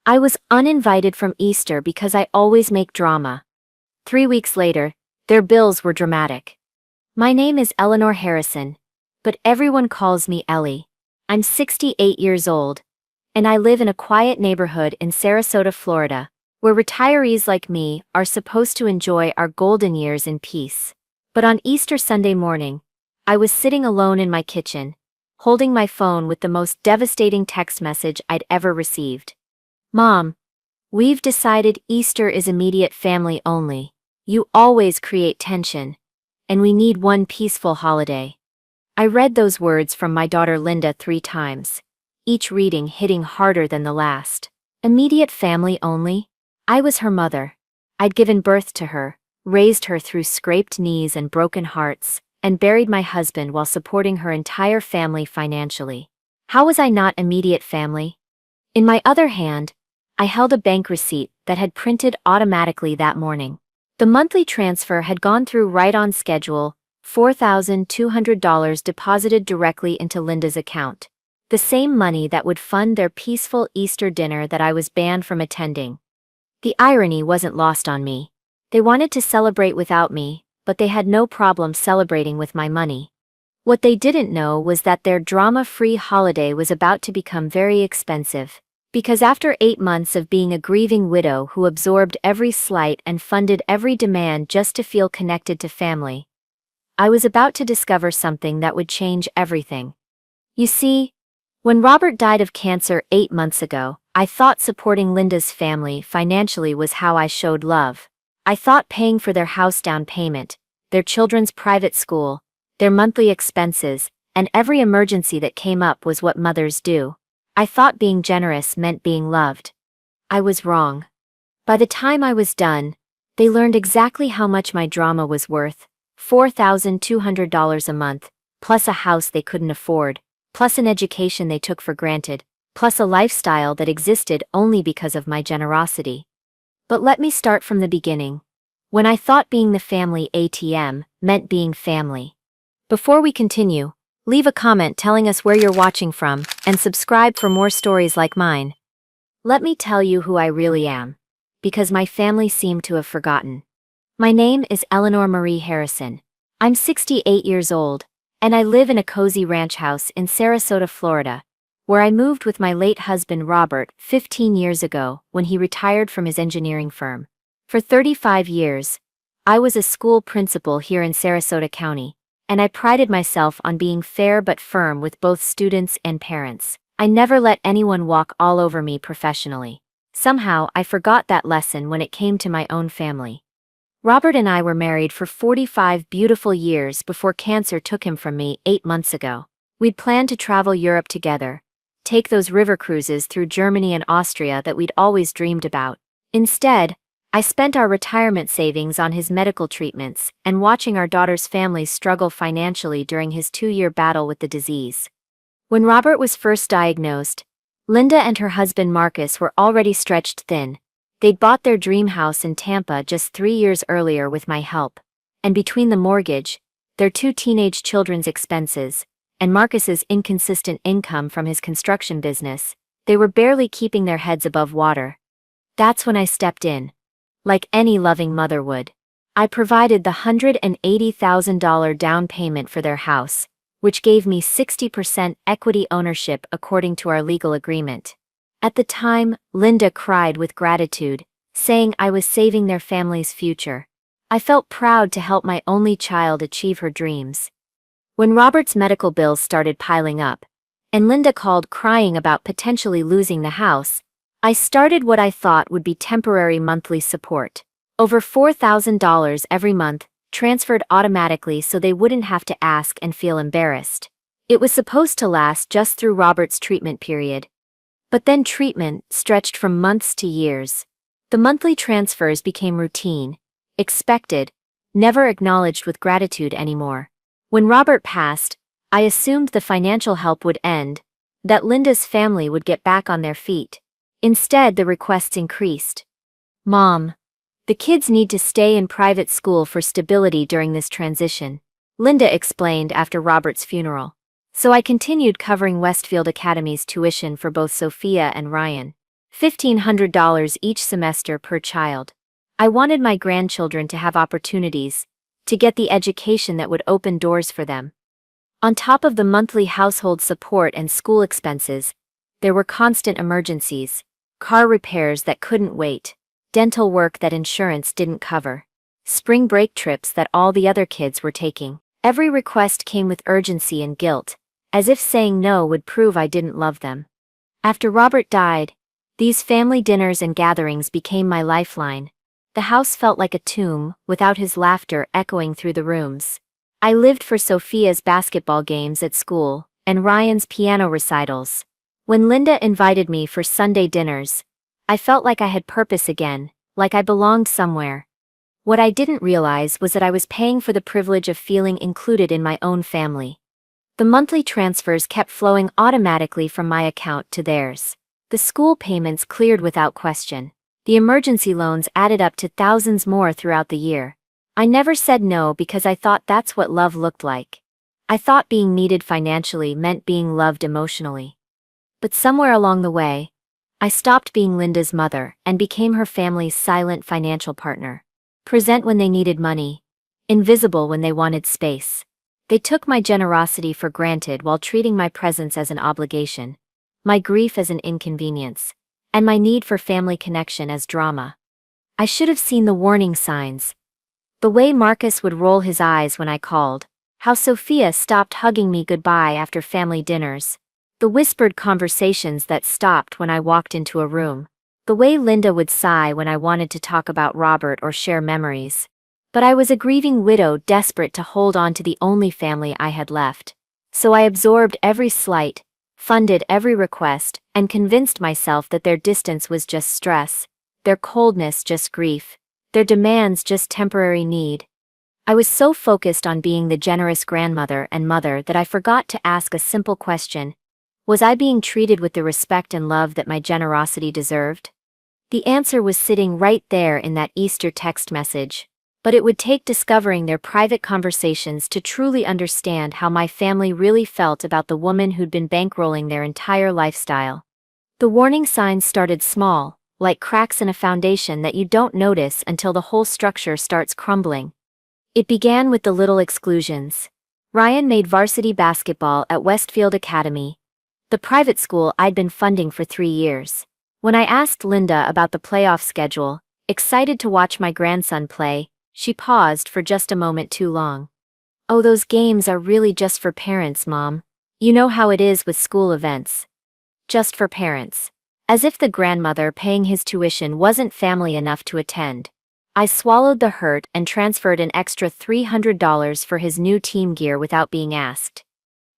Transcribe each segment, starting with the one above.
I was uninvited from Easter because I always make drama. 3 weeks later, their bills were dramatic. My name is Eleanor Harrison, but everyone calls me Ellie. I'm 68 years old, and I live in a quiet neighborhood in Sarasota, Florida, where retirees like me are supposed to enjoy our golden years in peace. But on Easter Sunday morning, I was sitting alone in my kitchen, holding my phone with the most devastating text message I'd ever received. Mom, we've decided Easter is immediate family only. You always create tension, and we need one peaceful holiday. I read those words from my daughter Linda 3 times, each reading hitting harder than the last. Immediate family only? I was her mother. I'd given birth to her, raised her through scraped knees and broken hearts, and buried my husband while supporting her entire family financially. How was I not immediate family? In my other hand, I held a bank receipt that had printed automatically that morning. The monthly transfer had gone through right on schedule, $4,200 deposited directly into Linda's account. The same money that would fund their peaceful Easter dinner that I was banned from attending. The irony wasn't lost on me. They wanted to celebrate without me, but they had no problem celebrating with my money. What they didn't know was that their drama-free holiday was about to become very expensive. Because after 8 months of being a grieving widow who absorbed every slight and funded every demand just to feel connected to family, I was about to discover something that would change everything. You see, when Robert died of cancer 8 months ago, I thought supporting Linda's family financially was how I showed love. I thought paying for their house down payment, their children's private school, their monthly expenses, and every emergency that came up was what mothers do. I thought being generous meant being loved. I was wrong. By the time I was done, they learned exactly how much my drama was worth: $4,200 a month, plus a house they couldn't afford, plus an education they took for granted, plus a lifestyle that existed only because of my generosity. But let me start from the beginning. When I thought being the family ATM meant being family. Before we continue, leave a comment telling us where you're watching from, and subscribe for more stories like mine. Let me tell you who I really am, because my family seemed to have forgotten. My name is Eleanor Marie Harrison. I'm 68 years old, and I live in a cozy ranch house in Sarasota, Florida, where I moved with my late husband Robert 15 years ago when he retired from his engineering firm. For 35 years, I was a school principal here in Sarasota County, and I prided myself on being fair but firm with both students and parents. I never let anyone walk all over me professionally. Somehow, I forgot that lesson when it came to my own family. Robert and I were married for 45 beautiful years before cancer took him from me 8 months ago. We'd planned to travel Europe together, take those river cruises through Germany and Austria that we'd always dreamed about. Instead, I spent our retirement savings on his medical treatments and watching our daughter's family struggle financially during his 2-year battle with the disease. When Robert was first diagnosed, Linda and her husband Marcus were already stretched thin. They'd bought their dream house in Tampa just 3 years earlier with my help, and between the mortgage, their 2 teenage children's expenses, and Marcus's inconsistent income from his construction business, they were barely keeping their heads above water. That's when I stepped in. Like any loving mother would. I provided the $180,000 down payment for their house, which gave me 60% equity ownership according to our legal agreement. At the time, Linda cried with gratitude, saying I was saving their family's future. I felt proud to help my only child achieve her dreams. When Robert's medical bills started piling up, and Linda called crying about potentially losing the house, I started what I thought would be temporary monthly support. Over $4,000 every month, transferred automatically so they wouldn't have to ask and feel embarrassed. It was supposed to last just through Robert's treatment period. But then treatment stretched from months to years. The monthly transfers became routine, expected, never acknowledged with gratitude anymore. When Robert passed, I assumed the financial help would end, that Linda's family would get back on their feet. Instead, the requests increased. Mom, the kids need to stay in private school for stability during this transition, Linda explained after Robert's funeral. So I continued covering Westfield Academy's tuition for both Sophia and Ryan. $1,500 each semester per child. I wanted my grandchildren to have opportunities, to get the education that would open doors for them. On top of the monthly household support and school expenses, there were constant emergencies, car repairs that couldn't wait, dental work that insurance didn't cover, spring break trips that all the other kids were taking. Every request came with urgency and guilt, as if saying no would prove I didn't love them. After Robert died, these family dinners and gatherings became my lifeline. The house felt like a tomb, without his laughter echoing through the rooms. I lived for Sophia's basketball games at school, and Ryan's piano recitals. When Linda invited me for Sunday dinners, I felt like I had purpose again, like I belonged somewhere. What I didn't realize was that I was paying for the privilege of feeling included in my own family. The monthly transfers kept flowing automatically from my account to theirs. The school payments cleared without question. The emergency loans added up to thousands more throughout the year. I never said no because I thought that's what love looked like. I thought being needed financially meant being loved emotionally. But somewhere along the way, I stopped being Linda's mother and became her family's silent financial partner. Present when they needed money, invisible when they wanted space. They took my generosity for granted while treating my presence as an obligation, my grief as an inconvenience, and my need for family connection as drama. I should have seen the warning signs. The way Marcus would roll his eyes when I called, how Sophia stopped hugging me goodbye after family dinners, the whispered conversations that stopped when I walked into a room, the way Linda would sigh when I wanted to talk about Robert or share memories. But I was a grieving widow desperate to hold on to the only family I had left. So I absorbed every slight, funded every request, and convinced myself that their distance was just stress, their coldness just grief, their demands just temporary need. I was so focused on being the generous grandmother and mother that I forgot to ask a simple question. Was I being treated with the respect and love that my generosity deserved? The answer was sitting right there in that Easter text message. But it would take discovering their private conversations to truly understand how my family really felt about the woman who'd been bankrolling their entire lifestyle. The warning signs started small, like cracks in a foundation that you don't notice until the whole structure starts crumbling. It began with the little exclusions. Ryan made varsity basketball at Westfield Academy, the private school I'd been funding for 3 years. When I asked Linda about the playoff schedule, excited to watch my grandson play, she paused for just a moment too long. "Oh, those games are really just for parents, Mom. You know how it is with school events. Just for parents." As if the grandmother paying his tuition wasn't family enough to attend. I swallowed the hurt and transferred an extra $300 for his new team gear without being asked.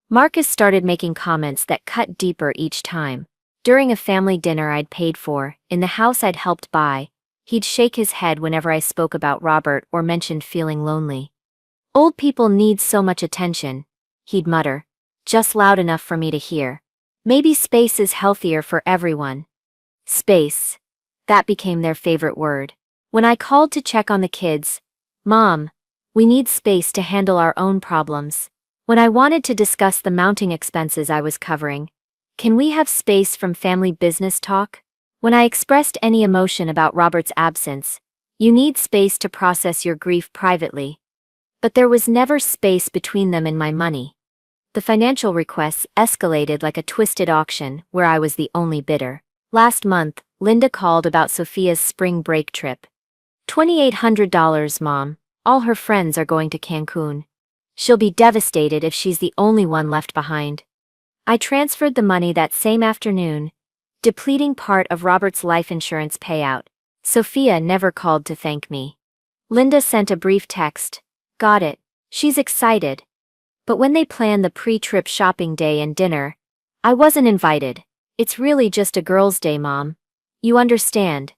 Marcus started making comments that cut deeper each time. During a family dinner I'd paid for, in the house I'd helped buy, he'd shake his head whenever I spoke about Robert or mentioned feeling lonely. "Old people need so much attention," he'd mutter, just loud enough for me to hear. "Maybe space is healthier for everyone." Space. That became their favorite word. When I called to check on the kids, "Mom, we need space to handle our own problems." When I wanted to discuss the mounting expenses I was covering, "Can we have space from family business talk?" When I expressed any emotion about Robert's absence, "You need space to process your grief privately." But there was never space between them and my money. The financial requests escalated like a twisted auction where I was the only bidder. Last month, Linda called about Sophia's spring break trip. $2,800, Mom. All her friends are going to Cancun. She'll be devastated if she's the only one left behind. I transferred the money that same afternoon, depleting part of Robert's life insurance payout. Sophia never called to thank me. Linda sent a brief text. "Got it." She's excited. But when they planned the pre-trip shopping day and dinner, I wasn't invited. "It's really just a girls' day, Mom. You understand."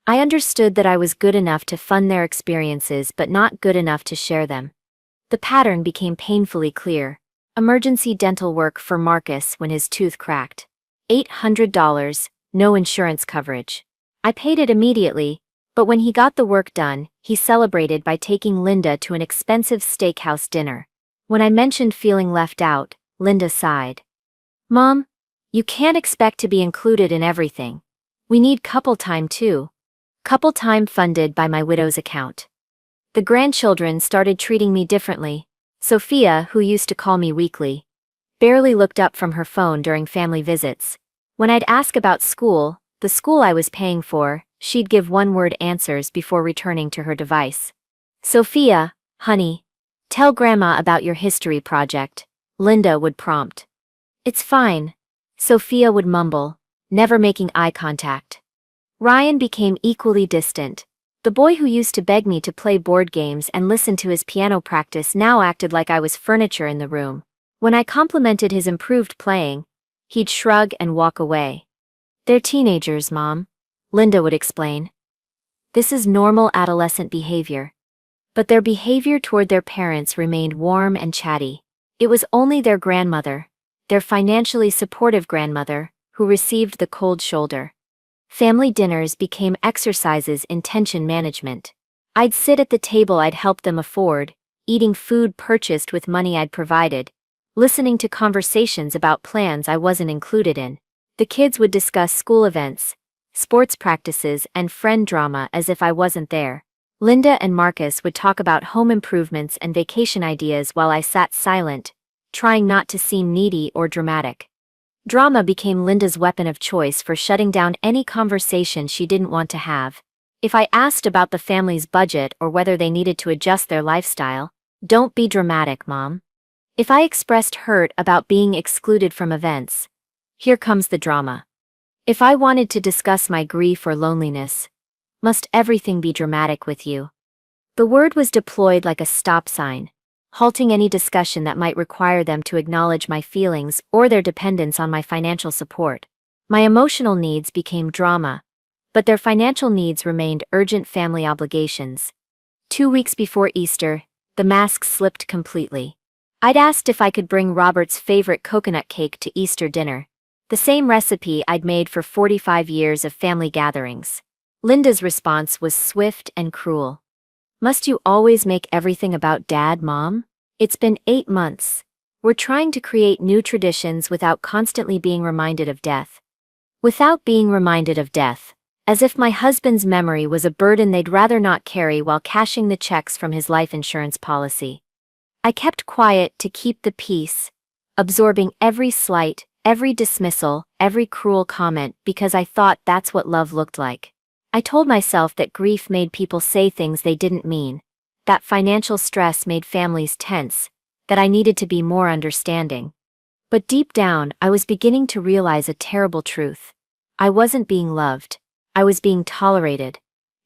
I understood that I was good enough to fund their experiences but not good enough to share them. The pattern became painfully clear. Emergency dental work for Marcus when his tooth cracked. $800, no insurance coverage. I paid it immediately, but when he got the work done, he celebrated by taking Linda to an expensive steakhouse dinner. When I mentioned feeling left out, Linda sighed. "Mom, you can't expect to be included in everything. We need couple time too. Couple time funded by my widow's account. The grandchildren started treating me differently. Sophia, who used to call me weekly, barely looked up from her phone during family visits. When I'd ask about school, the school I was paying for, she'd give one-word answers before returning to her device. Sophia, honey, tell Grandma about your history project, Linda would prompt. It's fine, Sophia would mumble, never making eye contact. Ryan became equally distant. The boy who used to beg me to play board games and listen to his piano practice now acted like I was furniture in the room. When I complimented his improved playing, he'd shrug and walk away. They're teenagers, Mom, Linda would explain. This is normal adolescent behavior. But their behavior toward their parents remained warm and chatty. It was only their grandmother, their financially supportive grandmother, who received the cold shoulder. Family dinners became exercises in tension management. I'd sit at the table I'd helped them afford, eating food purchased with money I'd provided, listening to conversations about plans I wasn't included in. The kids would discuss school events, sports practices, and friend drama as if I wasn't there. Linda and Marcus would talk about home improvements and vacation ideas while I sat silent, trying not to seem needy or dramatic. Drama became Linda's weapon of choice for shutting down any conversation she didn't want to have. If I asked about the family's budget or whether they needed to adjust their lifestyle, "Don't be dramatic, Mom." If I expressed hurt about being excluded from events, "Here comes the drama." If I wanted to discuss my grief or loneliness, "Must everything be dramatic with you?" The word was deployed like a stop sign, halting any discussion that might require them to acknowledge my feelings or their dependence on my financial support. My emotional needs became drama, but their financial needs remained urgent family obligations. 2 weeks before Easter, the mask slipped completely. I'd asked if I could bring Robert's favorite coconut cake to Easter dinner, the same recipe I'd made for 45 years of family gatherings. Linda's response was swift and cruel. "Must you always make everything about Dad, Mom? It's been 8 months. We're trying to create new traditions without constantly being reminded of death." Without being reminded of death, as if my husband's memory was a burden they'd rather not carry while cashing the checks from his life insurance policy. I kept quiet to keep the peace, absorbing every slight, every dismissal, every cruel comment because I thought that's what love looked like. I told myself that grief made people say things they didn't mean, that financial stress made families tense, that I needed to be more understanding. But deep down, I was beginning to realize a terrible truth. I wasn't being loved. I was being tolerated.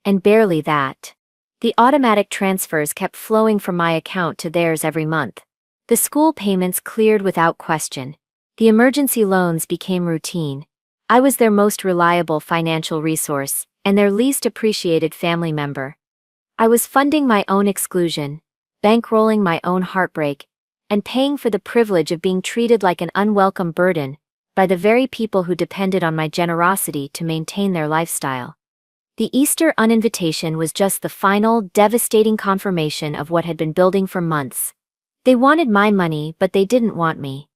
And barely that. The automatic transfers kept flowing from my account to theirs every month. The school payments cleared without question. The emergency loans became routine. I was their most reliable financial resource, and their least appreciated family member. I was funding my own exclusion, bankrolling my own heartbreak, and paying for the privilege of being treated like an unwelcome burden by the very people who depended on my generosity to maintain their lifestyle. The Easter uninvitation was just the final, devastating confirmation of what had been building for months. They wanted my money, but they didn't want me.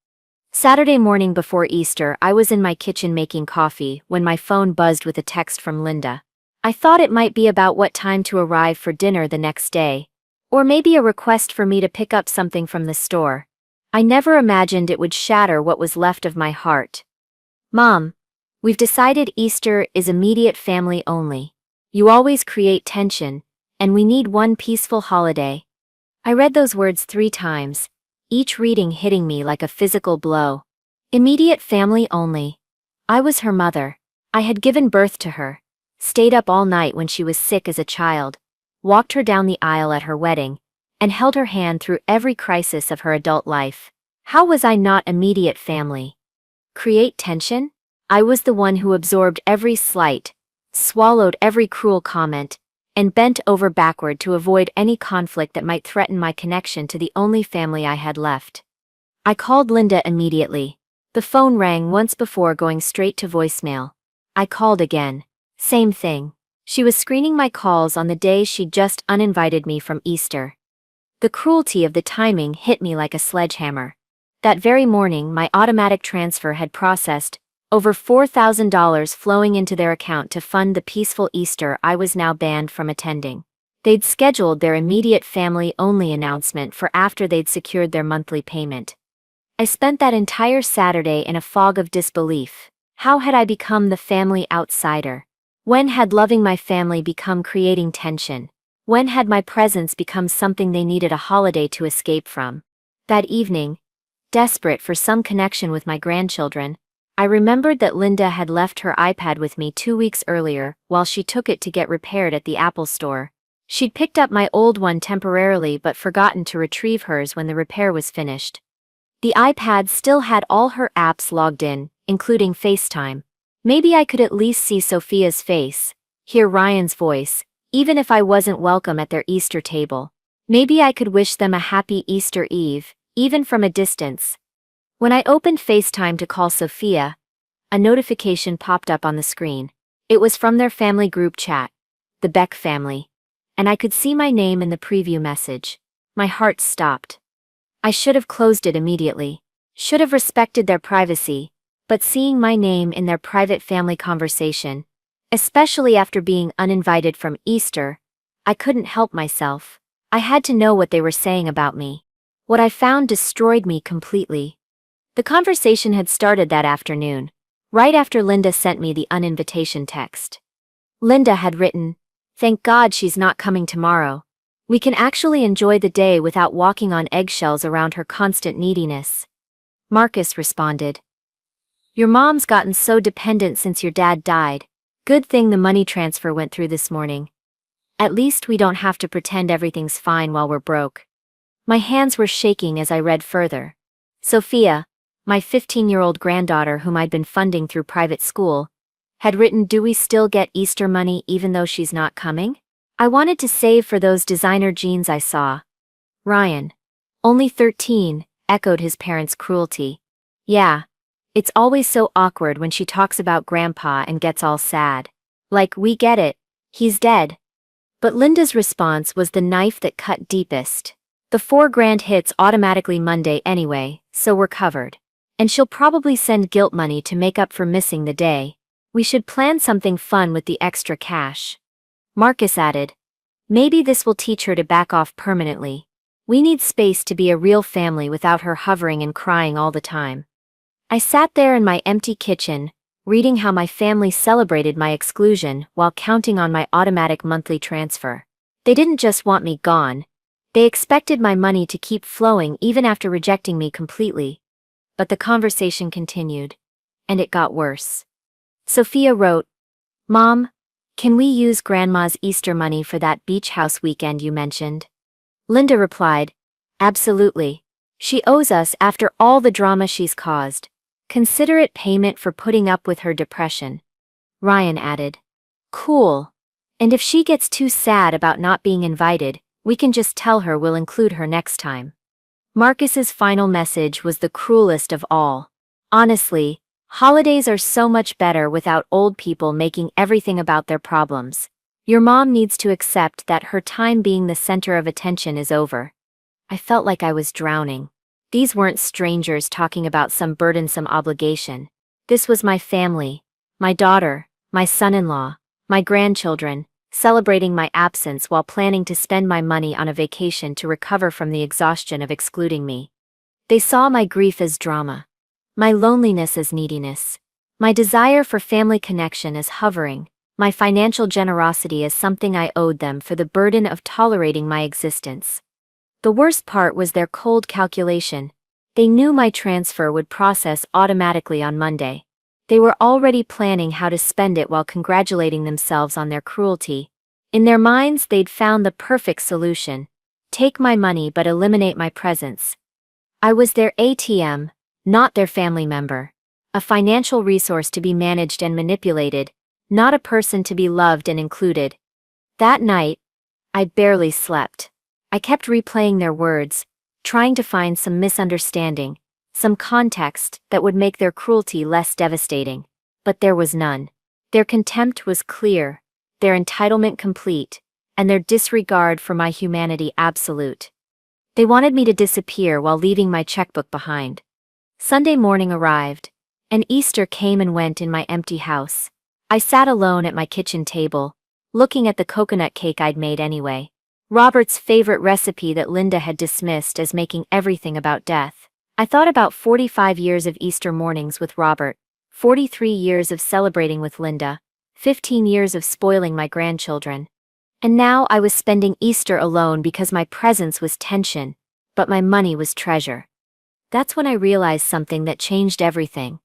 Saturday morning before Easter, I was in my kitchen making coffee when my phone buzzed with a text from Linda. I thought it might be about what time to arrive for dinner the next day, or maybe a request for me to pick up something from the store. I never imagined it would shatter what was left of my heart. "Mom, we've decided Easter is immediate family only. You always create tension, and we need one peaceful holiday." I read those words 3 times, each reading hitting me like a physical blow. Immediate family only. I was her mother. I had given birth to her, stayed up all night when she was sick as a child, walked her down the aisle at her wedding, and held her hand through every crisis of her adult life. How was I not immediate family? Create tension? I was the one who absorbed every slight, swallowed every cruel comment, and bent over backward to avoid any conflict that might threaten my connection to the only family I had left. I called Linda immediately. The phone rang once before going straight to voicemail. I called again. Same thing. She was screening my calls on the day she'd just uninvited me from Easter. The cruelty of the timing hit me like a sledgehammer. That very morning, my automatic transfer had processed Over $4,000 flowing into their account to fund the peaceful Easter I was now banned from attending. They'd scheduled their immediate family-only announcement for after they'd secured their monthly payment. I spent that entire Saturday in a fog of disbelief. How had I become the family outsider? When had loving my family become creating tension? When had my presence become something they needed a holiday to escape from? That evening, desperate for some connection with my grandchildren, I remembered that Linda had left her iPad with me 2 weeks earlier while she took it to get repaired at the Apple store. She'd picked up my old one temporarily but forgotten to retrieve hers when the repair was finished. The iPad still had all her apps logged in, including FaceTime. Maybe I could at least see Sophia's face, hear Ryan's voice, even if I wasn't welcome at their Easter table. Maybe I could wish them a happy Easter Eve, even from a distance. When I opened FaceTime to call Sophia, a notification popped up on the screen. It was from their family group chat, the Beck family, and I could see my name in the preview message. My heart stopped. I should have closed it immediately, should have respected their privacy, but seeing my name in their private family conversation, especially after being uninvited from Easter, I couldn't help myself. I had to know what they were saying about me. What I found destroyed me completely. The conversation had started that afternoon, right after Linda sent me the uninvitation text. Linda had written, "Thank God she's not coming tomorrow. We can actually enjoy the day without walking on eggshells around her constant neediness." Marcus responded, "Your mom's gotten so dependent since your dad died. Good thing the money transfer went through this morning. At least we don't have to pretend everything's fine while we're broke." My hands were shaking as I read further. Sophia, my 15-year-old granddaughter whom I'd been funding through private school, had written, "Do we still get Easter money even though she's not coming? I wanted to save for those designer jeans I saw." Ryan, only 13, echoed his parents' cruelty. "Yeah. It's always so awkward when she talks about Grandpa and gets all sad. Like, we get it. He's dead." But Linda's response was the knife that cut deepest. "The $4,000 hits automatically Monday anyway, so we're covered. And she'll probably send guilt money to make up for missing the day. We should plan something fun with the extra cash." Marcus added, "Maybe this will teach her to back off permanently. We need space to be a real family without her hovering and crying all the time." I sat there in my empty kitchen, reading how my family celebrated my exclusion while counting on my automatic monthly transfer. They didn't just want me gone. They expected my money to keep flowing even after rejecting me completely. But the conversation continued. And it got worse. Sophia wrote, "Mom, can we use Grandma's Easter money for that beach house weekend you mentioned?" Linda replied, "Absolutely. She owes us after all the drama she's caused. Consider it payment for putting up with her depression." Ryan added, "Cool. And if she gets too sad about not being invited, we can just tell her we'll include her next time." Marcus's final message was the cruelest of all. "Honestly, holidays are so much better without old people making everything about their problems. Your mom needs to accept that her time being the center of attention is over." I felt like I was drowning. These weren't strangers talking about some burdensome obligation. This was my family, my daughter, my son-in-law, my grandchildren, celebrating my absence while planning to spend my money on a vacation to recover from the exhaustion of excluding me. They saw my grief as drama, my loneliness as neediness, my desire for family connection as hovering, my financial generosity as something I owed them for the burden of tolerating my existence. The worst part was their cold calculation. They knew my transfer would process automatically on Monday. They were already planning how to spend it while congratulating themselves on their cruelty. In their minds, they'd found the perfect solution. Take my money but eliminate my presence. I was their ATM, not their family member. A financial resource to be managed and manipulated, not a person to be loved and included. That night, I barely slept. I kept replaying their words, trying to find some misunderstanding, some context that would make their cruelty less devastating. But there was none. Their contempt was clear, their entitlement complete, and their disregard for my humanity absolute. They wanted me to disappear while leaving my checkbook behind. Sunday morning arrived, And Easter came and went in my empty house. I sat alone at my kitchen table, looking at the coconut cake I'd made anyway. Robert's favorite recipe that Linda had dismissed as making everything about death. I thought about 45 years of Easter mornings with Robert, 43 years of celebrating with Linda, 15 years of spoiling my grandchildren. And now I was spending Easter alone because my presence was tension, but my money was treasure. That's when I realized something that changed everything.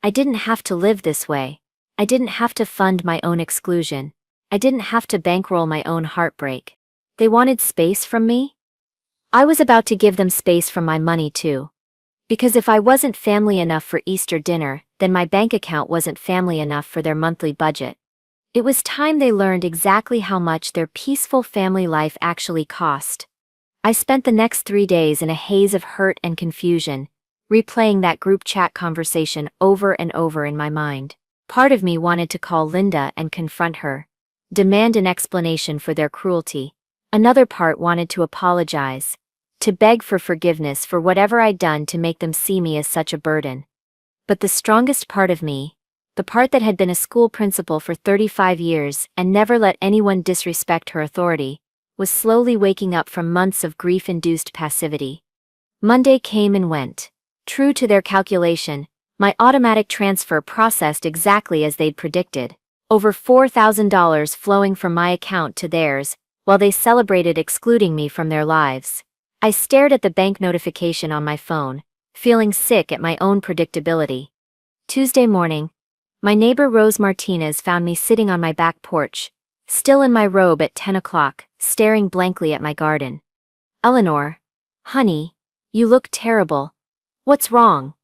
I didn't have to live this way. I didn't have to fund my own exclusion. I didn't have to bankroll my own heartbreak. They wanted space from me? I was about to give them space from my money too. Because if I wasn't family enough for Easter dinner, then my bank account wasn't family enough for their monthly budget. It was time they learned exactly how much their peaceful family life actually cost. I spent the next 3 days in a haze of hurt and confusion, replaying that group chat conversation over and over in my mind. Part of me wanted to call Linda and confront her, demand an explanation for their cruelty. Another part wanted to apologize, to beg for forgiveness for whatever I'd done to make them see me as such a burden. But the strongest part of me, the part that had been a school principal for 35 years and never let anyone disrespect her authority, was slowly waking up from months of grief-induced passivity. Monday came and went. True to their calculation, my automatic transfer processed exactly as they'd predicted. Over $4,000 flowing from my account to theirs, while they celebrated excluding me from their lives. I stared at the bank notification on my phone, feeling sick at my own predictability. Tuesday morning, my neighbor Rose Martinez found me sitting on my back porch, still in my robe at 10 o'clock, staring blankly at my garden. "Eleanor, honey, you look terrible. What's wrong?"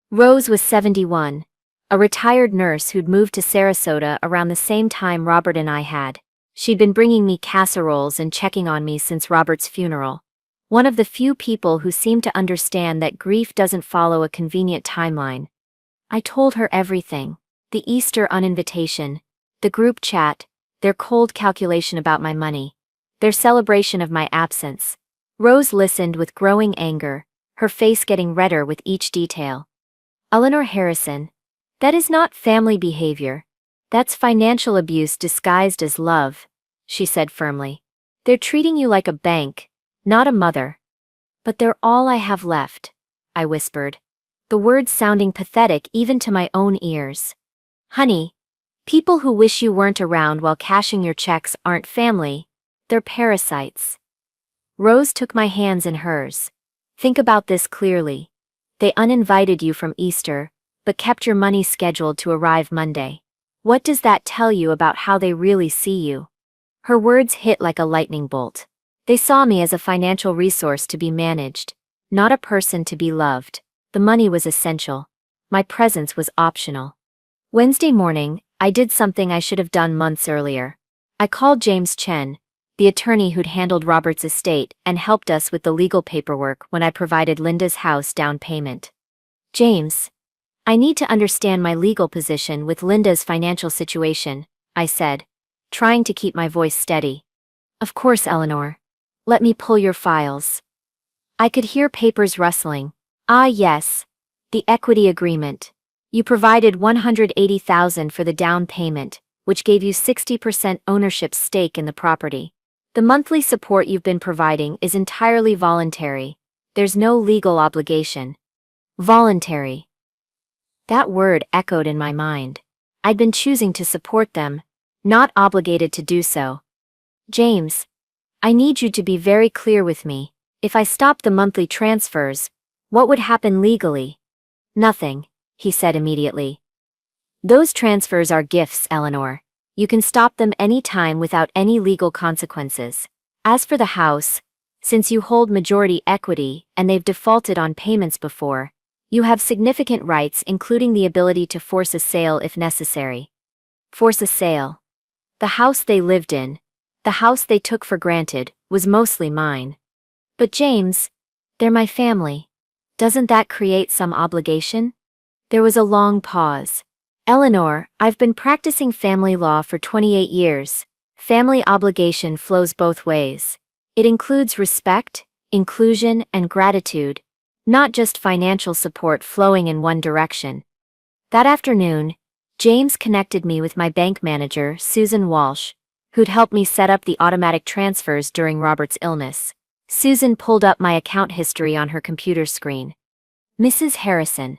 Rose was 71, a retired nurse who'd moved to Sarasota around the same time Robert and I had. She'd been bringing me casseroles and checking on me since Robert's funeral. One of the few people who seemed to understand that grief doesn't follow a convenient timeline. I told her everything: the Easter uninvitation, the group chat, their cold calculation about my money, their celebration of my absence. Rose listened with growing anger, her face getting redder with each detail. "Eleanor Harrison, that is not family behavior. That's financial abuse disguised as love," she said firmly. "They're treating you like a bank, not a mother." "But they're all I have left," I whispered, the words sounding pathetic even to my own ears. "Honey, people who wish you weren't around while cashing your checks aren't family, they're parasites." Rose took my hands in hers. "Think about this clearly. They uninvited you from Easter, but kept your money scheduled to arrive Monday. What does that tell you about how they really see you?" Her words hit like a lightning bolt. They saw me as a financial resource to be managed, not a person to be loved. The money was essential. My presence was optional. Wednesday morning, I did something I should have done months earlier. I called James Chen, the attorney who'd handled Robert's estate and helped us with the legal paperwork when I provided Linda's house down payment. "James, I need to understand my legal position with Linda's financial situation," I said, trying to keep my voice steady. "Of course, Eleanor. Let me pull your files." I could hear papers rustling. "Ah yes. The equity agreement. You provided $180,000 for the down payment, which gave you 60% ownership stake in the property. The monthly support you've been providing is entirely voluntary. There's no legal obligation." Voluntary. That word echoed in my mind. I'd been choosing to support them, not obligated to do so. "James, I need you to be very clear with me. If I stop the monthly transfers, what would happen legally?" "Nothing," he said immediately. "Those transfers are gifts, Eleanor. You can stop them any time without any legal consequences. As for the house, since you hold majority equity and they've defaulted on payments before, you have significant rights, including the ability to force a sale if necessary." Force a sale. The house they lived in, the house they took for granted, was mostly mine. "But James, they're my family. Doesn't that create some obligation?" There was a long pause. "Eleanor, I've been practicing family law for 28 years. Family obligation flows both ways. It includes respect, inclusion, and gratitude, not just financial support flowing in one direction." That afternoon, James connected me with my bank manager, Susan Walsh, who'd helped me set up the automatic transfers during Robert's illness. Susan pulled up my account history on her computer screen. "Mrs. Harrison,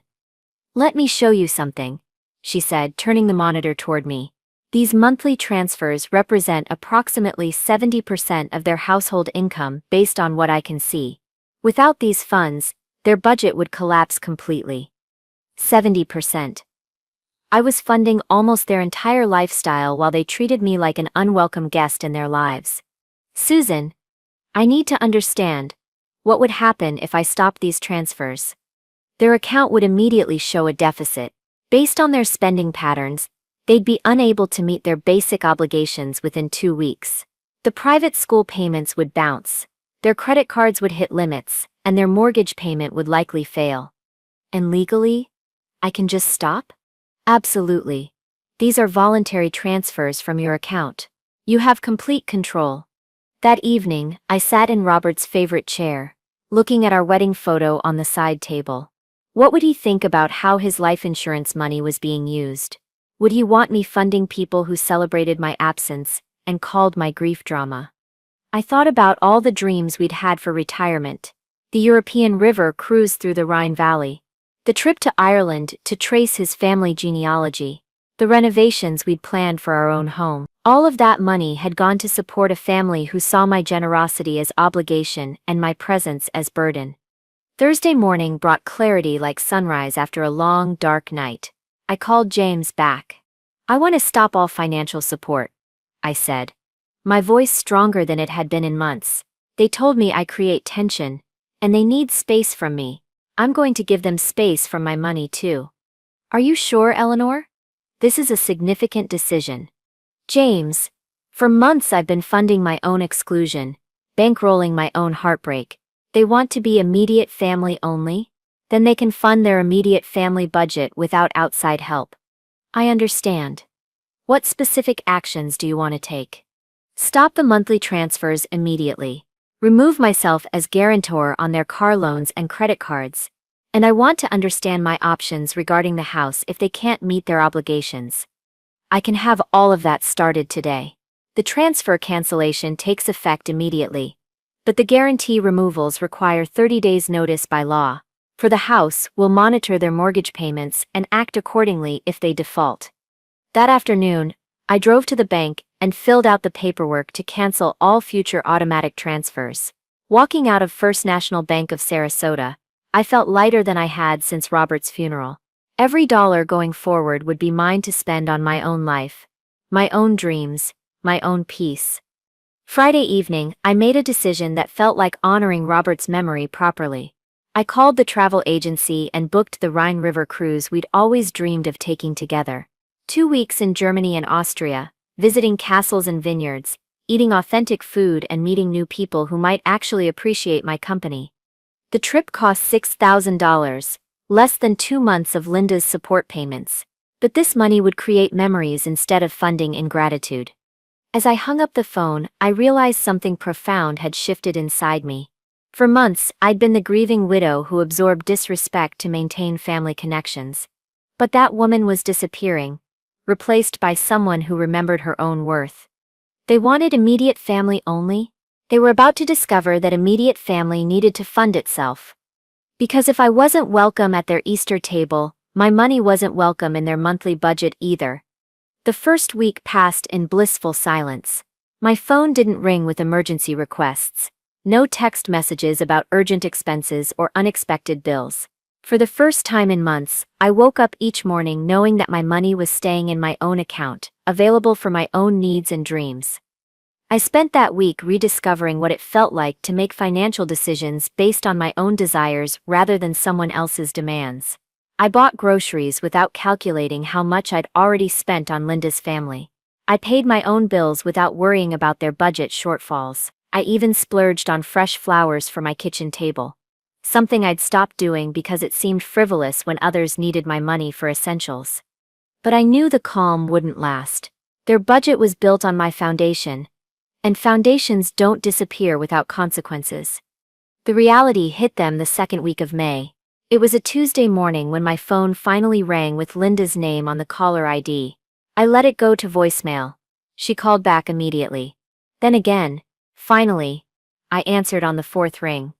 let me show you something," she said, turning the monitor toward me. "These monthly transfers represent approximately 70% of their household income based on what I can see. Without these funds, their budget would collapse completely." 70%. I was funding almost their entire lifestyle while they treated me like an unwelcome guest in their lives. "Susan, I need to understand. What would happen if I stopped these transfers?" "Their account would immediately show a deficit. Based on their spending patterns, they'd be unable to meet their basic obligations within 2 weeks. The private school payments would bounce, their credit cards would hit limits, and their mortgage payment would likely fail." "And legally, I can just stop?" "Absolutely. These are voluntary transfers from your account. You have complete control." That evening, I sat in Robert's favorite chair, looking at our wedding photo on the side table. What would he think about how his life insurance money was being used? Would he want me funding people who celebrated my absence and called my grief drama? I thought about all the dreams we'd had for retirement: the European river cruise through the Rhine Valley, the trip to Ireland to trace his family genealogy, the renovations we'd planned for our own home. All of that money had gone to support a family who saw my generosity as obligation and my presence as burden. Thursday morning brought clarity like sunrise after a long, dark night. I called James back. "I want to stop all financial support," I said, my voice stronger than it had been in months. "They told me I create tension, and they need space from me. I'm going to give them space from my money too." "Are you sure, Eleanor? This is a significant decision." "James, for months I've been funding my own exclusion, bankrolling my own heartbreak. They want to be immediate family only? Then they can fund their immediate family budget without outside help." "I understand. What specific actions do you want to take?" "Stop the monthly transfers immediately. Remove myself as guarantor on their car loans and credit cards. And I want to understand my options regarding the house if they can't meet their obligations." "I can have all of that started today. The transfer cancellation takes effect immediately. But the guarantee removals require 30 days notice by law. For the house, we'll monitor their mortgage payments and act accordingly if they default." That afternoon, I drove to the bank and filled out the paperwork to cancel all future automatic transfers. Walking out of First National Bank of Sarasota, I felt lighter than I had since Robert's funeral. Every dollar going forward would be mine to spend on my own life, my own dreams, my own peace. Friday evening, I made a decision that felt like honoring Robert's memory properly. I called the travel agency and booked the Rhine River cruise we'd always dreamed of taking together. 2 weeks in Germany and Austria, visiting castles and vineyards, eating authentic food and meeting new people who might actually appreciate my company. The trip cost $6,000, less than 2 months of Linda's support payments. But this money would create memories instead of funding ingratitude. As I hung up the phone, I realized something profound had shifted inside me. For months, I'd been the grieving widow who absorbed disrespect to maintain family connections. But that woman was disappearing, replaced by someone who remembered her own worth. They wanted immediate family only? They were about to discover that immediate family needed to fund itself. Because if I wasn't welcome at their Easter table, my money wasn't welcome in their monthly budget either. The first week passed in blissful silence. My phone didn't ring with emergency requests. No text messages about urgent expenses or unexpected bills. For the first time in months, I woke up each morning knowing that my money was staying in my own account, available for my own needs and dreams. I spent that week rediscovering what it felt like to make financial decisions based on my own desires rather than someone else's demands. I bought groceries without calculating how much I'd already spent on Linda's family. I paid my own bills without worrying about their budget shortfalls. I even splurged on fresh flowers for my kitchen table. Something I'd stopped doing because it seemed frivolous when others needed my money for essentials. But I knew the calm wouldn't last. Their budget was built on my foundation. And foundations don't disappear without consequences. The reality hit them the second week of May. It was a Tuesday morning when my phone finally rang with Linda's name on the caller ID. I let it go to voicemail. She called back immediately. Then again, finally, I answered on the fourth ring.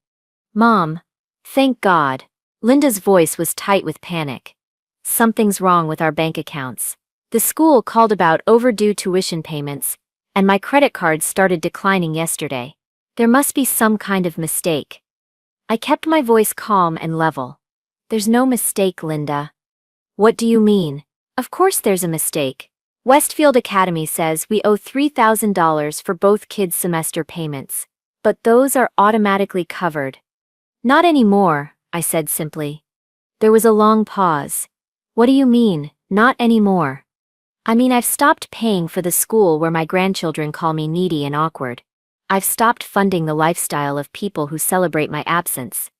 Mom. Thank God. Linda's voice was tight with panic. Something's wrong with our bank accounts. The school called about overdue tuition payments, and my credit cards started declining yesterday. There must be some kind of mistake. I kept my voice calm and level. There's no mistake, Linda. What do you mean? Of course there's a mistake. Westfield Academy says we owe $3,000 for both kids' semester payments. But those are automatically covered. Not anymore, I said simply. There was a long pause. What do you mean, not anymore? I mean, I've stopped paying for the school where my grandchildren call me needy and awkward. I've stopped funding the lifestyle of people who celebrate my absence.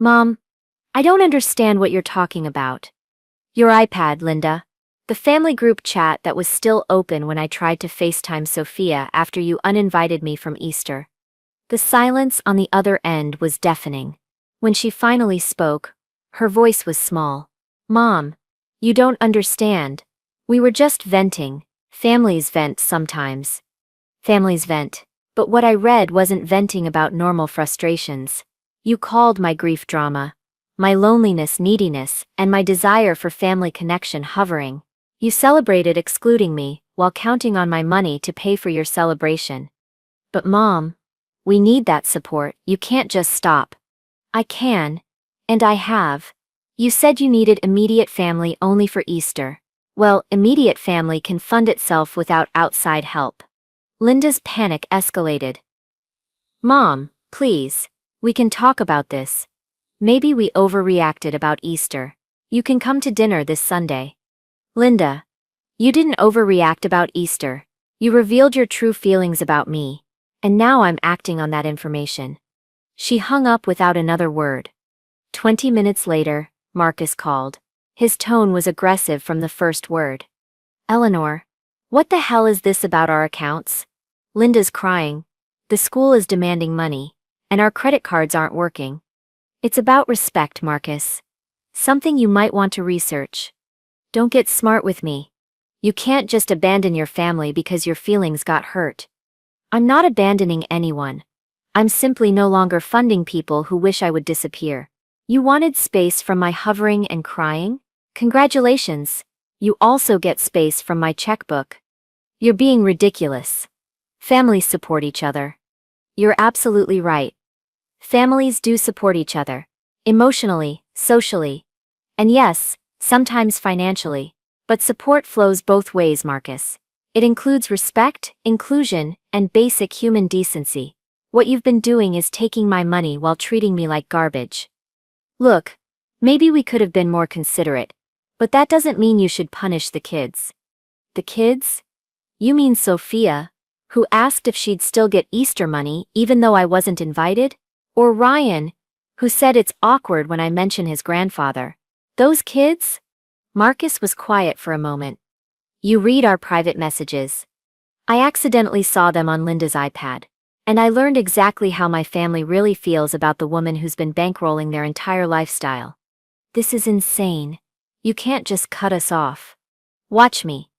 Mom, I don't understand what you're talking about. Your iPad, Linda. The family group chat that was still open when I tried to FaceTime Sophia after you uninvited me from Easter. The silence on the other end was deafening. When she finally spoke, her voice was small. Mom, you don't understand. We were just venting. Families vent sometimes. Families vent. But what I read wasn't venting about normal frustrations. You called my grief drama. My loneliness neediness, and my desire for family connection hovering. You celebrated excluding me, while counting on my money to pay for your celebration. But Mom, we need that support, you can't just stop. I can. And I have. You said you needed immediate family only for Easter. Well, immediate family can fund itself without outside help. Linda's panic escalated. Mom, please. We can talk about this. Maybe we overreacted about Easter. You can come to dinner this Sunday. Linda. You didn't overreact about Easter. You revealed your true feelings about me. And now I'm acting on that information. She hung up without another word. 20 minutes later, Marcus called. His tone was aggressive from the first word. Eleanor. What the hell is this about our accounts? Linda's crying. The school is demanding money. And our credit cards aren't working. It's about respect, Marcus. Something you might want to research. Don't get smart with me. You can't just abandon your family because your feelings got hurt. I'm not abandoning anyone. I'm simply no longer funding people who wish I would disappear. You wanted space from my hovering and crying? Congratulations. You also get space from my checkbook. You're being ridiculous. Families support each other. You're absolutely right. Families do support each other. Emotionally, socially. And yes, sometimes financially. But support flows both ways, Marcus. It includes respect, inclusion, and basic human decency. What you've been doing is taking my money while treating me like garbage. Look, maybe we could have been more considerate, but that doesn't mean you should punish the kids. The kids? You mean Sophia, who asked if she'd still get Easter money even though I wasn't invited? Or Ryan, who said it's awkward when I mention his grandfather? Those kids? Marcus was quiet for a moment. You read our private messages. I accidentally saw them on Linda's iPad. And I learned exactly how my family really feels about the woman who's been bankrolling their entire lifestyle. This is insane. You can't just cut us off. Watch me.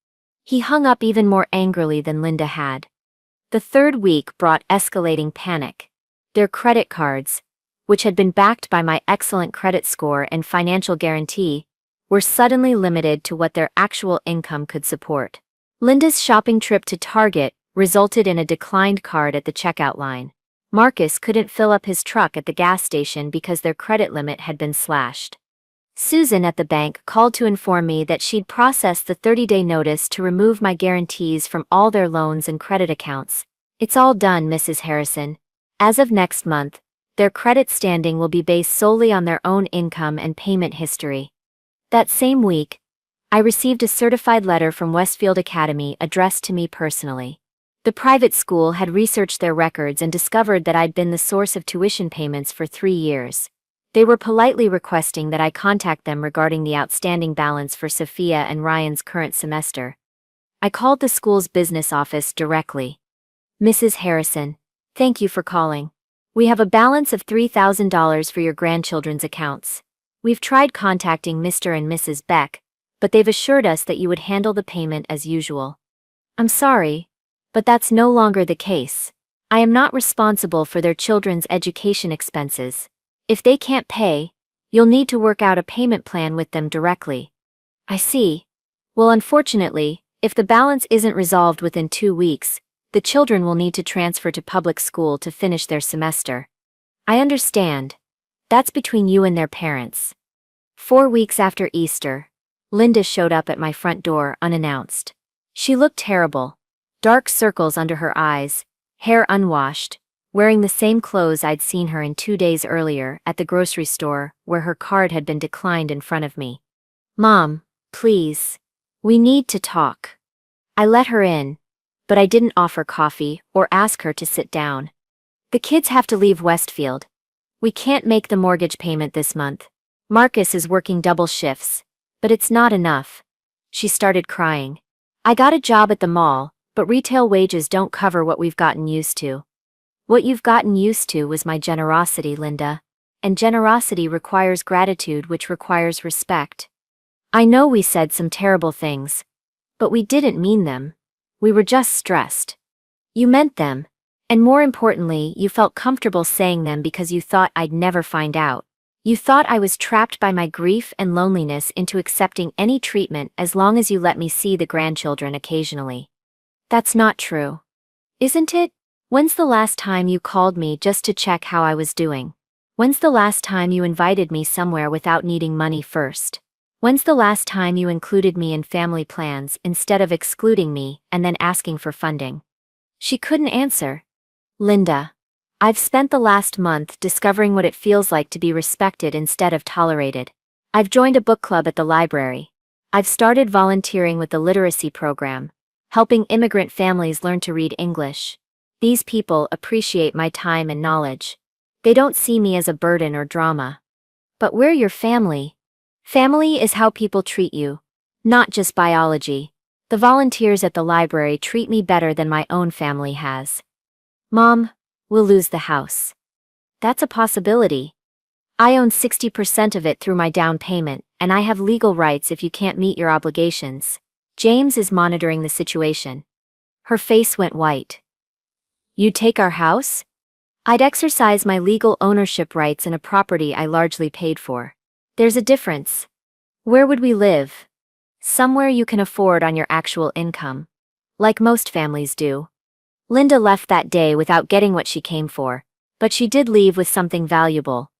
He hung up even more angrily than Linda had. The third week brought escalating panic. Their credit cards, which had been backed by my excellent credit score and financial guarantee, were suddenly limited to what their actual income could support. Linda's shopping trip to Target resulted in a declined card at the checkout line. Marcus couldn't fill up his truck at the gas station because their credit limit had been slashed. Susan at the bank called to inform me that she'd processed the 30-day notice to remove my guarantees from all their loans and credit accounts. It's all done, Mrs. Harrison. As of next month, their credit standing will be based solely on their own income and payment history. That same week, I received a certified letter from Westfield Academy addressed to me personally. The private school had researched their records and discovered that I'd been the source of tuition payments for 3 years. They were politely requesting that I contact them regarding the outstanding balance for Sophia and Ryan's current semester. I called the school's business office directly. Mrs. Harrison, thank you for calling. We have a balance of $3,000 for your grandchildren's accounts. We've tried contacting Mr. and Mrs. Beck, but they've assured us that you would handle the payment as usual. I'm sorry, but that's no longer the case. I am not responsible for their children's education expenses. If they can't pay, you'll need to work out a payment plan with them directly. I see. Well, unfortunately, if the balance isn't resolved within 2 weeks, the children will need to transfer to public school to finish their semester. I understand. That's between you and their parents. 4 weeks after Easter, Linda showed up at my front door unannounced. She looked terrible. Dark circles under her eyes, hair unwashed, wearing the same clothes I'd seen her in 2 days earlier at the grocery store where her card had been declined in front of me. Mom, please. We need to talk. I let her in, but I didn't offer coffee or ask her to sit down. The kids have to leave Westfield. We can't make the mortgage payment this month. Marcus is working double shifts, but it's not enough. She started crying. I got a job at the mall, but retail wages don't cover what we've gotten used to. What you've gotten used to was my generosity, Linda. And generosity requires gratitude, which requires respect. I know we said some terrible things, but we didn't mean them. We were just stressed. You meant them, and more importantly, you felt comfortable saying them because you thought I'd never find out. You thought I was trapped by my grief and loneliness into accepting any treatment as long as you let me see the grandchildren occasionally. That's not true. Isn't it? When's the last time you called me just to check how I was doing? When's the last time you invited me somewhere without needing money first? When's the last time you included me in family plans instead of excluding me and then asking for funding? She couldn't answer. Linda, I've spent the last month discovering what it feels like to be respected instead of tolerated. I've joined a book club at the library. I've started volunteering with the literacy program, helping immigrant families learn to read English. These people appreciate my time and knowledge. They don't see me as a burden or drama. But we're your family. Family is how people treat you, not just biology. The volunteers at the library treat me better than my own family has. Mom, we'll lose the house. That's a possibility. I own 60% of it through my down payment, and I have legal rights if you can't meet your obligations. James is monitoring the situation. Her face went white. You'd take our house? I'd exercise my legal ownership rights in a property I largely paid for. There's a difference. Where would we live? Somewhere you can afford on your actual income. Like most families do. Linda left that day without getting what she came for, but she did leave with something valuable.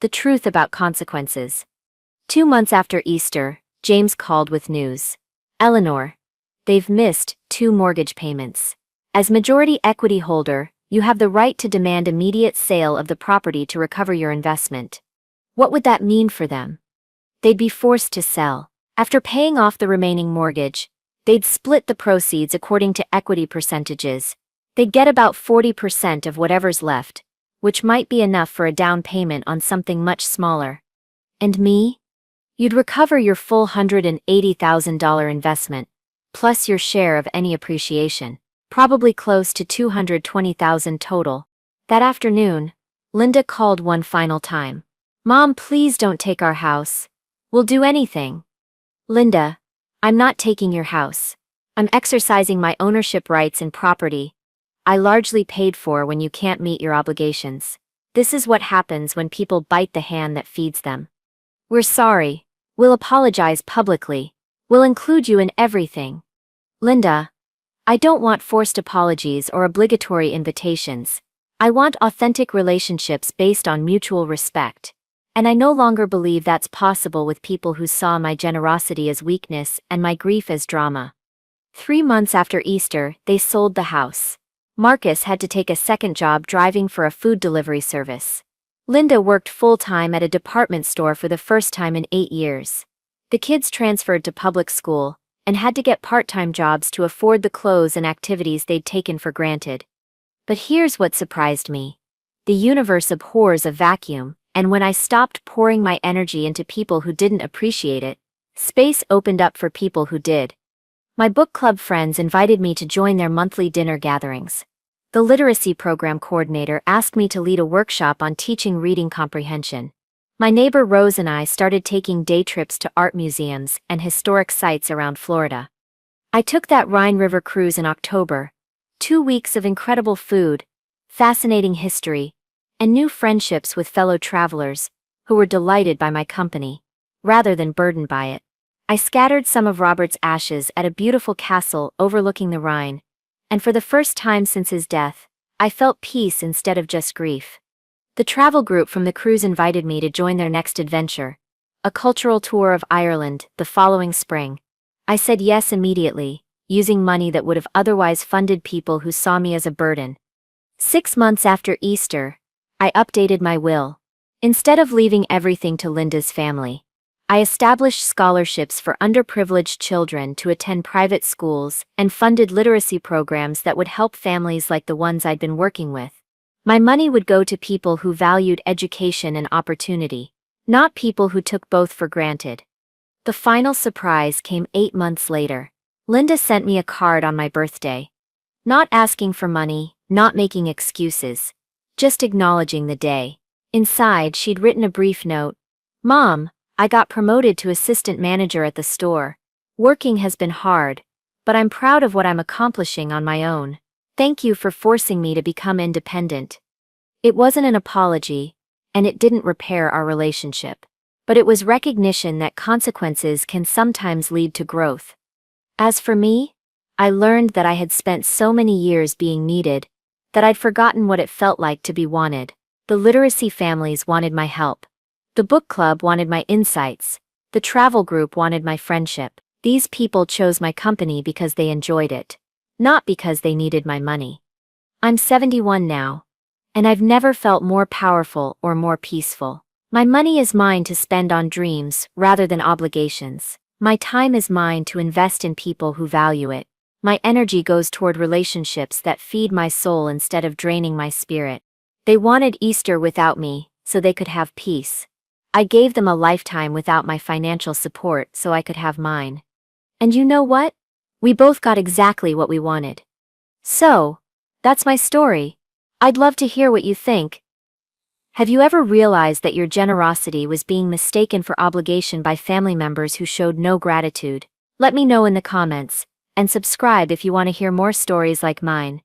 The truth about consequences. 2 months after Easter, James called with news. Eleanor, they've missed 2 mortgage payments. As majority equity holder, you have the right to demand immediate sale of the property to recover your investment. What would that mean for them? They'd be forced to sell. After paying off the remaining mortgage, they'd split the proceeds according to equity percentages. They'd get about 40% of whatever's left, which might be enough for a down payment on something much smaller. And me? You'd recover your full $180,000 investment, plus your share of any appreciation, probably close to $220,000 total. That afternoon, Linda called one final time. Mom, please don't take our house. We'll do anything. Linda, I'm not taking your house. I'm exercising my ownership rights in property I largely paid for when you can't meet your obligations. This is what happens when people bite the hand that feeds them. We're sorry. We'll apologize publicly. We'll include you in everything. Linda, I don't want forced apologies or obligatory invitations. I want authentic relationships based on mutual respect. And I no longer believe that's possible with people who saw my generosity as weakness and my grief as drama. 3 months after Easter, they sold the house. Marcus had to take a second job driving for a food delivery service. Linda worked full-time at a department store for the first time in 8 years. The kids transferred to public school and had to get part-time jobs to afford the clothes and activities they'd taken for granted. But here's what surprised me. The universe abhors a vacuum, and when I stopped pouring my energy into people who didn't appreciate it, space opened up for people who did. My book club friends invited me to join their monthly dinner gatherings. The literacy program coordinator asked me to lead a workshop on teaching reading comprehension. My neighbor Rose and I started taking day trips to art museums and historic sites around Florida. I took that Rhine River cruise in October. 2 weeks of incredible food, fascinating history, and new friendships with fellow travelers who were delighted by my company, rather than burdened by it. I scattered some of Robert's ashes at a beautiful castle overlooking the Rhine, and for the first time since his death, I felt peace instead of just grief. The travel group from the cruise invited me to join their next adventure, a cultural tour of Ireland, the following spring. I said yes immediately, using money that would have otherwise funded people who saw me as a burden. 6 months after Easter, I updated my will. Instead of leaving everything to Linda's family, I established scholarships for underprivileged children to attend private schools and funded literacy programs that would help families like the ones I'd been working with. My money would go to people who valued education and opportunity, not people who took both for granted. The final surprise came 8 months later. Linda sent me a card on my birthday. Not asking for money, not making excuses, just acknowledging the day. Inside, she'd written a brief note. "Mom, I got promoted to assistant manager at the store. Working has been hard, but I'm proud of what I'm accomplishing on my own. Thank you for forcing me to become independent." It wasn't an apology, and it didn't repair our relationship, but it was recognition that consequences can sometimes lead to growth. As for me, I learned that I had spent so many years being needed that I'd forgotten what it felt like to be wanted. The literacy families wanted my help. The book club wanted my insights. The travel group wanted my friendship. These people chose my company because they enjoyed it, not because they needed my money. I'm 71 now, and I've never felt more powerful or more peaceful. My money is mine to spend on dreams rather than obligations. My time is mine to invest in people who value it. My energy goes toward relationships that feed my soul instead of draining my spirit. They wanted Easter without me, so they could have peace. I gave them a lifetime without my financial support so I could have mine. And you know what? We both got exactly what we wanted. So, that's my story. I'd love to hear what you think. Have you ever realized that your generosity was being mistaken for obligation by family members who showed no gratitude? Let me know in the comments, and subscribe if you want to hear more stories like mine.